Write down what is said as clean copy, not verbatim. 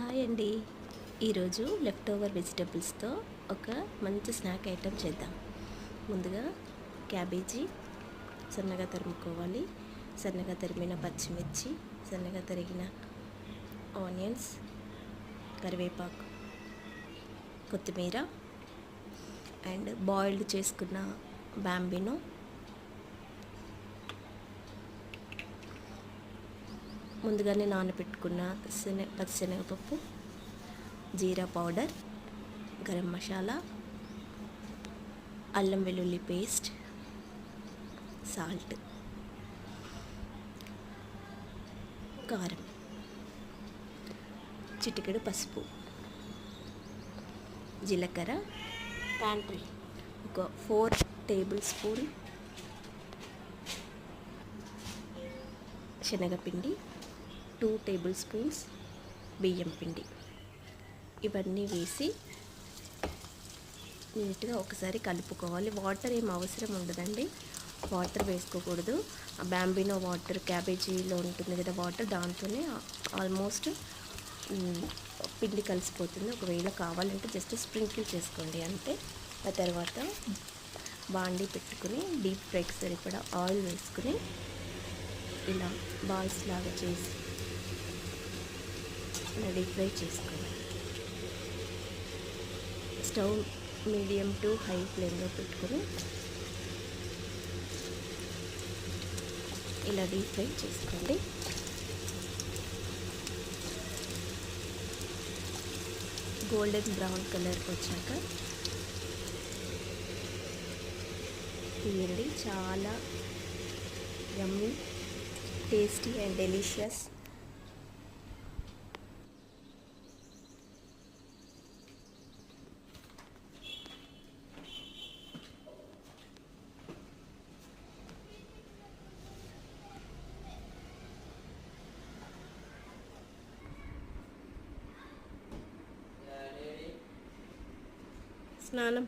Hi అండి. ఈరోజు left over వెజిటబుల్స్తో ఒక మంచి స్నాక్ ఐటెం చేద్దాం. ముందుగా క్యాబేజీ సన్నగా తరుముకోవాలి. సన్నగా తరిమిన పచ్చిమిర్చి, సన్నగా తరిగిన ఆనియన్స్, కరివేపాకు, కొత్తిమీర అండ్ బాయిల్డ్ చేసుకున్న బాంబినో, ముందుగానే నానబెట్టుకున్న పచ్చిశనగపప్పు, జీరా పౌడర్, గరం మసాలా, అల్లం వెల్లుల్లి పేస్ట్, సాల్ట్, కారం, చిటికెడు పసుపు, జీలకర్ర, ప్యాంట్రీ ఒక 4 టేబుల్ స్పూన్ శనగపిండి, 2 టేబుల్ స్పూన్స్ బియ్యం పిండి. ఇవన్నీ వేసి నీట్గా ఒకసారి కలుపుకోవాలి. వాటర్ ఏం అవసరం ఉండదండి, వాటర్ వేసుకోకూడదు. ఆ బాంబినో వాటర్, క్యాబేజీలో ఉంటుంది కదా వాటర్, దాంతోనే ఆల్మోస్ట్ పిండి కలిసిపోతుంది. ఒకవేళ కావాలంటే జస్ట్ స్ప్రింకిల్ చేసుకోండి అంతే. ఆ తర్వాత బాండీ పెట్టుకుని డీప్ ఫ్రైకి సరిపడా ఆయిల్ వేసుకుని ఇలా బాల్స్ లాగా చేసి ఇలా డీప్ ఫ్రై చేసుకోవాలి. స్టవ్ మీడియం టు హై ఫ్లేమ్లో పెట్టుకొని ఇలా డీప్ ఫ్రై చేసుకోండి. గోల్డెన్ బ్రౌన్ కలర్కి వచ్చాక తీయండి. చాలా యమ్మీ, టేస్టీ అండ్ డెలిషియస్ స్నానం